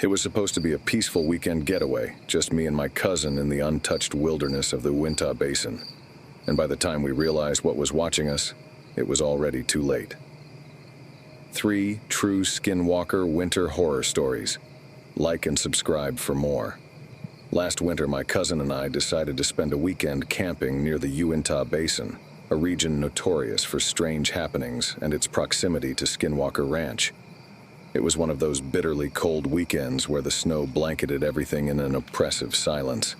It was supposed to be a peaceful weekend getaway, just me and my cousin in the untouched wilderness of the Uinta Basin. And by the time we realized what was watching us, it was already too late. 3 true Skinwalker winter horror stories. Like and subscribe for more. Last winter, my cousin and I decided to spend a weekend camping near the Uinta Basin, a region notorious for strange happenings and its proximity to Skinwalker Ranch. It was one of those bitterly cold weekends where the snow blanketed everything in an oppressive silence.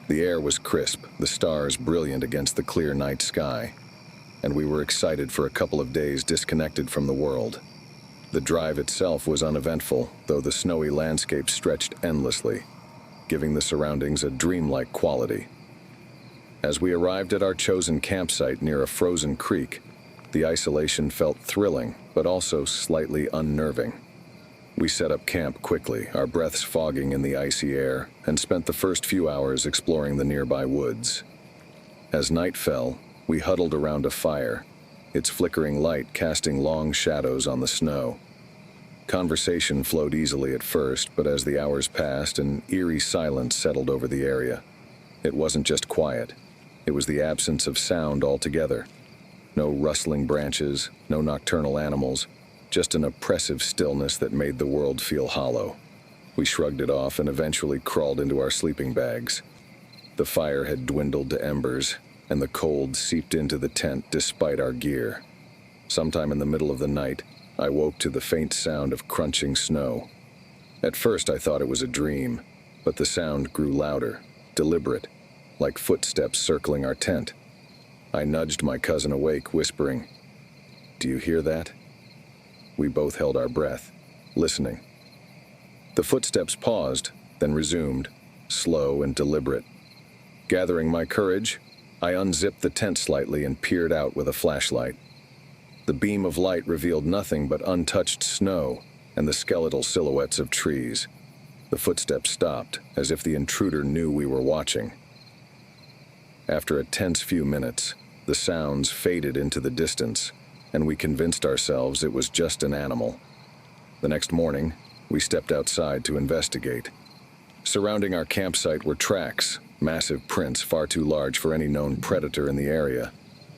The air was crisp, the stars brilliant against the clear night sky, and we were excited for a couple of days disconnected from the world. The drive itself was uneventful, though the snowy landscape stretched endlessly, giving the surroundings a dreamlike quality. As we arrived at our chosen campsite near a frozen creek, the isolation felt thrilling, but also slightly unnerving. We set up camp quickly, our breaths fogging in the icy air, and spent the first few hours exploring the nearby woods. As night fell, we huddled around a fire, its flickering light casting long shadows on the snow. Conversation flowed easily at first, but as the hours passed, an eerie silence settled over the area. It wasn't just quiet, it was the absence of sound altogether. No rustling branches, no nocturnal animals, just an oppressive stillness that made the world feel hollow. We shrugged it off and eventually crawled into our sleeping bags. The fire had dwindled to embers, and the cold seeped into the tent despite our gear. Sometime in the middle of the night, I woke to the faint sound of crunching snow. At first I thought it was a dream, but the sound grew louder, deliberate, like footsteps circling our tent. I nudged my cousin awake, whispering, "Do you hear that?" We both held our breath, listening. The footsteps paused, then resumed, slow and deliberate. Gathering my courage, I unzipped the tent slightly and peered out with a flashlight. The beam of light revealed nothing but untouched snow and the skeletal silhouettes of trees. The footsteps stopped, as if the intruder knew we were watching. After a tense few minutes, the sounds faded into the distance, and we convinced ourselves it was just an animal. The next morning, we stepped outside to investigate. Surrounding our campsite were tracks, massive prints far too large for any known predator in the area.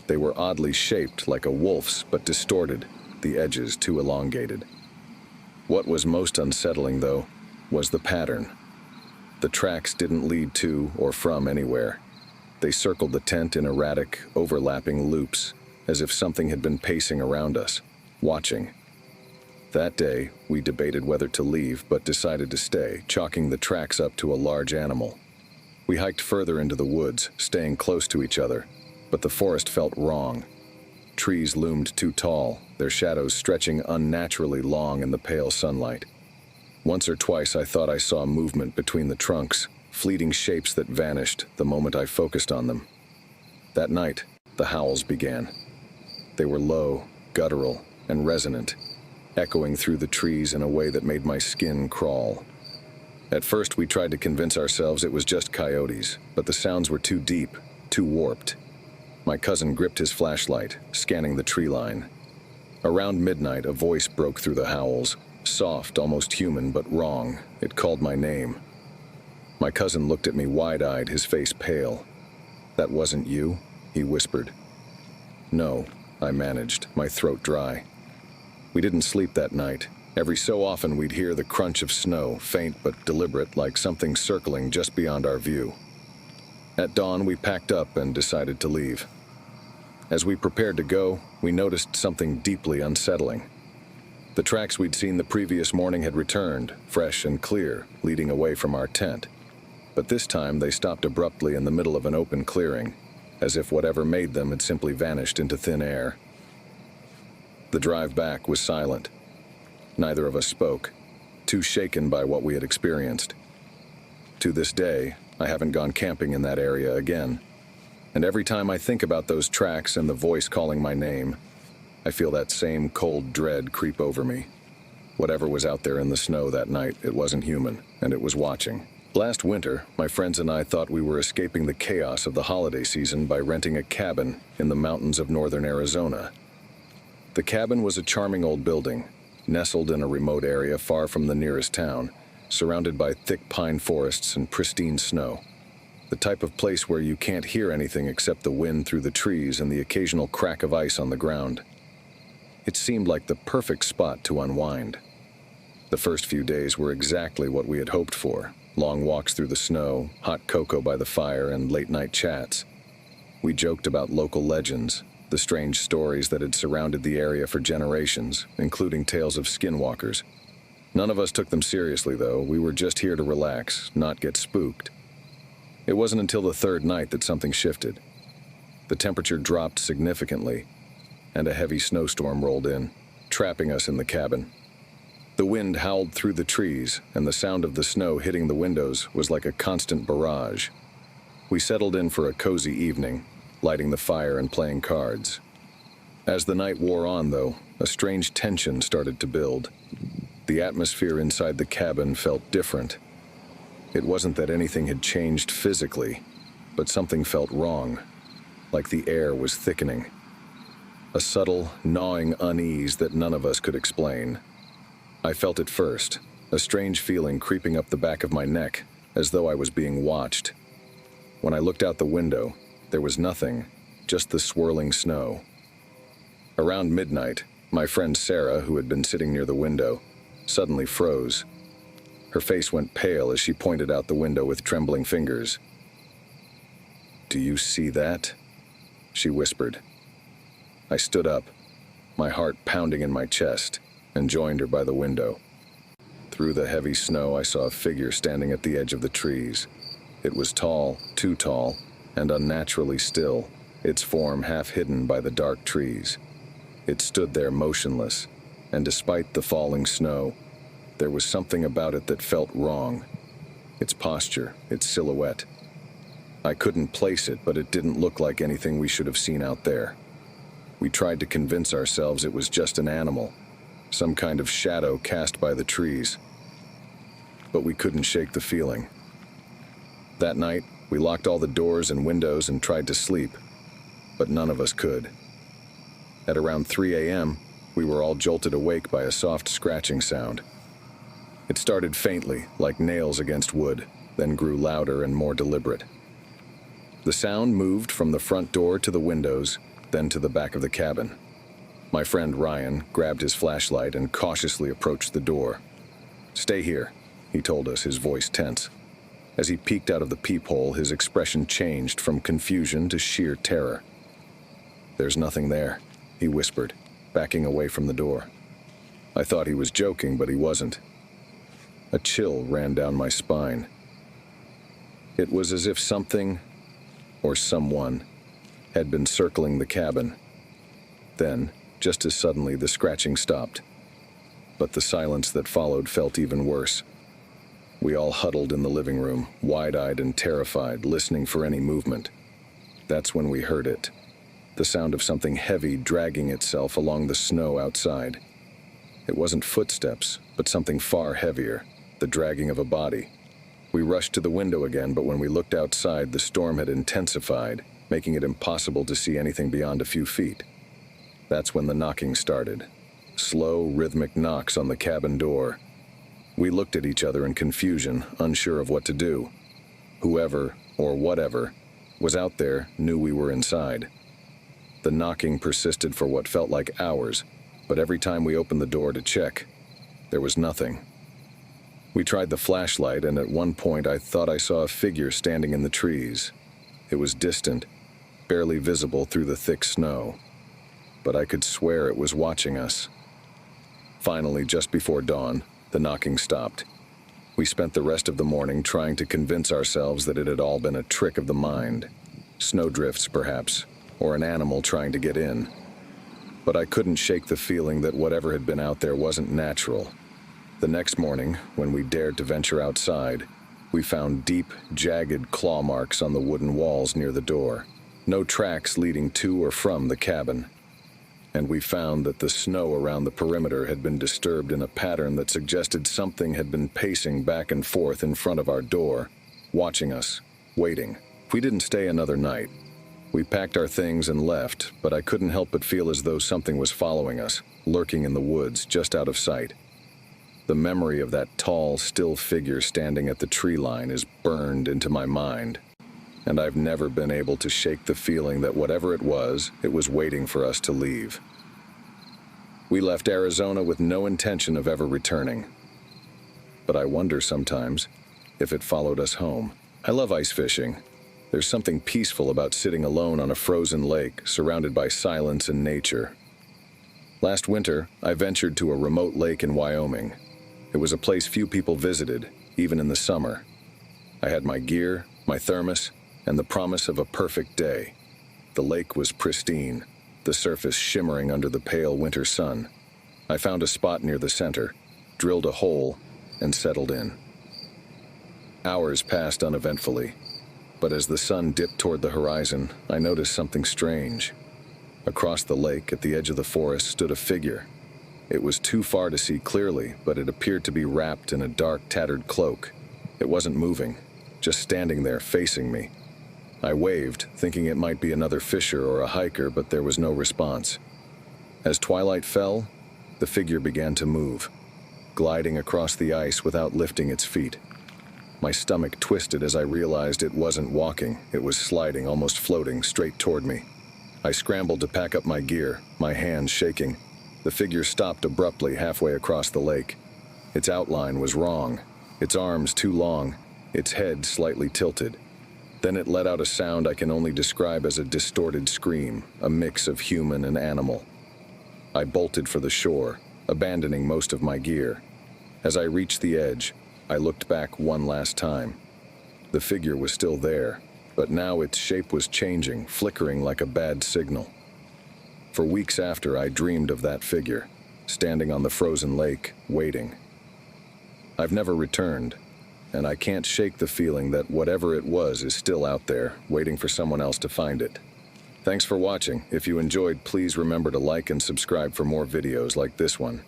They were oddly shaped like a wolf's, but distorted, the edges too elongated. What was most unsettling, though, was the pattern. The tracks didn't lead to or from anywhere. They circled the tent in erratic, overlapping loops, as if something had been pacing around us, watching. That day, we debated whether to leave, but decided to stay, chalking the tracks up to a large animal. We hiked further into the woods, staying close to each other, but the forest felt wrong. Trees loomed too tall, their shadows stretching unnaturally long in the pale sunlight. Once or twice I thought I saw movement between the trunks, fleeting shapes that vanished the moment I focused on them. That night, the howls began. They were low, guttural, and resonant, echoing through the trees in a way that made my skin crawl. At first, we tried to convince ourselves it was just coyotes, but the sounds were too deep, too warped. My cousin gripped his flashlight, scanning the tree line. Around midnight, a voice broke through the howls, soft, almost human, but wrong. It called my name. My cousin looked at me wide-eyed, his face pale. "That wasn't you?" he whispered. "No," I managed, my throat dry. We didn't sleep that night. Every so often we'd hear the crunch of snow, faint but deliberate, like something circling just beyond our view. At dawn, we packed up and decided to leave. As we prepared to go, we noticed something deeply unsettling. The tracks we'd seen the previous morning had returned, fresh and clear, leading away from our tent. But this time they stopped abruptly in the middle of an open clearing, as if whatever made them had simply vanished into thin air. The drive back was silent. Neither of us spoke, too shaken by what we had experienced. To this day, I haven't gone camping in that area again. And every time I think about those tracks and the voice calling my name, I feel that same cold dread creep over me. Whatever was out there in the snow that night, it wasn't human, and it was watching. Last winter, my friends and I thought we were escaping the chaos of the holiday season by renting a cabin in the mountains of northern Arizona. The cabin was a charming old building, nestled in a remote area far from the nearest town, surrounded by thick pine forests and pristine snow. The type of place where you can't hear anything except the wind through the trees and the occasional crack of ice on the ground. It seemed like the perfect spot to unwind. The first few days were exactly what we had hoped for. Long walks through the snow, hot cocoa by the fire, and late-night chats. We joked about local legends, the strange stories that had surrounded the area for generations, including tales of skinwalkers. None of us took them seriously, though. We were just here to relax, not get spooked. It wasn't until the third night that something shifted. The temperature dropped significantly, and a heavy snowstorm rolled in, trapping us in the cabin. The wind howled through the trees, and the sound of the snow hitting the windows was like a constant barrage. We settled in for a cozy evening, lighting the fire and playing cards. As the night wore on, though, a strange tension started to build. The atmosphere inside the cabin felt different. It wasn't that anything had changed physically, but something felt wrong, like the air was thickening. A subtle, gnawing unease that none of us could explain. I felt it first, a strange feeling creeping up the back of my neck, as though I was being watched. When I looked out the window, there was nothing, just the swirling snow. Around midnight, my friend Sarah, who had been sitting near the window, suddenly froze. Her face went pale as she pointed out the window with trembling fingers. "Do you see that?" she whispered. I stood up, my heart pounding in my chest, and joined her by the window. Through the heavy snow, I saw a figure standing at the edge of the trees. It was tall, too tall, and unnaturally still, its form half hidden by the dark trees. It stood there motionless, and despite the falling snow, there was something about it that felt wrong. Its posture, its silhouette. I couldn't place it, but it didn't look like anything we should have seen out there. We tried to convince ourselves it was just an animal, some kind of shadow cast by the trees. But we couldn't shake the feeling. That night, we locked all the doors and windows and tried to sleep, but none of us could. At around 3 a.m., we were all jolted awake by a soft scratching sound. It started faintly, like nails against wood, then grew louder and more deliberate. The sound moved from the front door to the windows, then to the back of the cabin. My friend Ryan grabbed his flashlight and cautiously approached the door. "Stay here," he told us, his voice tense. As he peeked out of the peephole, his expression changed from confusion to sheer terror. "There's nothing there," he whispered, backing away from the door. I thought he was joking, but he wasn't. A chill ran down my spine. It was as if something, or someone, had been circling the cabin. Then, just as suddenly, the scratching stopped. But the silence that followed felt even worse. We all huddled in the living room, wide-eyed and terrified, listening for any movement. That's when we heard it. The sound of something heavy dragging itself along the snow outside. It wasn't footsteps, but something far heavier, the dragging of a body. We rushed to the window again, but when we looked outside, the storm had intensified, making it impossible to see anything beyond a few feet. That's when the knocking started. Slow, rhythmic knocks on the cabin door. We looked at each other in confusion, unsure of what to do. Whoever, or whatever, was out there knew we were inside. The knocking persisted for what felt like hours, but every time we opened the door to check, there was nothing. We tried the flashlight, and at one point I thought I saw a figure standing in the trees. It was distant, barely visible through the thick snow, but I could swear it was watching us. Finally, just before dawn, the knocking stopped. We spent the rest of the morning trying to convince ourselves that it had all been a trick of the mind. Snowdrifts, perhaps, or an animal trying to get in. But I couldn't shake the feeling that whatever had been out there wasn't natural. The next morning, when we dared to venture outside, we found deep, jagged claw marks on the wooden walls near the door. No tracks leading to or from the cabin. And we found that the snow around the perimeter had been disturbed in a pattern that suggested something had been pacing back and forth in front of our door, watching us, waiting. We didn't stay another night. We packed our things and left, but I couldn't help but feel as though something was following us, lurking in the woods just out of sight. The memory of that tall, still figure standing at the tree line is burned into my mind, and I've never been able to shake the feeling that whatever it was waiting for us to leave. We left Arizona with no intention of ever returning. But I wonder sometimes if it followed us home. I love ice fishing. There's something peaceful about sitting alone on a frozen lake, surrounded by silence and nature. Last winter, I ventured to a remote lake in Wyoming. It was a place few people visited, even in the summer. I had my gear, my thermos, and the promise of a perfect day. The lake was pristine, the surface shimmering under the pale winter sun. I found a spot near the center, drilled a hole, and settled in. Hours passed uneventfully, but as the sun dipped toward the horizon, I noticed something strange. Across the lake, at the edge of the forest, stood a figure. It was too far to see clearly, but it appeared to be wrapped in a dark, tattered cloak. It wasn't moving, just standing there facing me. I waved, thinking it might be another fisher or a hiker, but there was no response. As twilight fell, the figure began to move, gliding across the ice without lifting its feet. My stomach twisted as I realized it wasn't walking, it was sliding, almost floating, straight toward me. I scrambled to pack up my gear, my hands shaking. The figure stopped abruptly halfway across the lake. Its outline was wrong, its arms too long, its head slightly tilted. Then it let out a sound I can only describe as a distorted scream, a mix of human and animal. I bolted for the shore, abandoning most of my gear. As I reached the edge, I looked back one last time. The figure was still there, but now its shape was changing, flickering like a bad signal. For weeks after, I dreamed of that figure, standing on the frozen lake, waiting. I've never returned, and I can't shake the feeling that whatever it was is still out there, waiting for someone else to find it. Thanks for watching. If you enjoyed, please remember to like and subscribe for more videos like this one.